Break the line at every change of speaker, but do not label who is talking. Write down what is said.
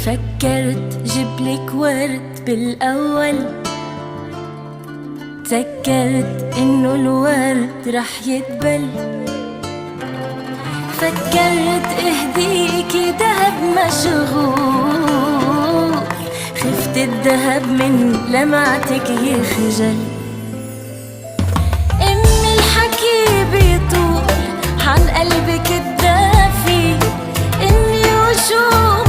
فكرت جبلك ورد بالأول، تذكرت إنه الورد رح يدبل. فكرت اهديكي دهب مشغول، خفت الدهب من لمعتك يخجل. إن الحكي بيطول عن قلبك الدافي، إني وشوف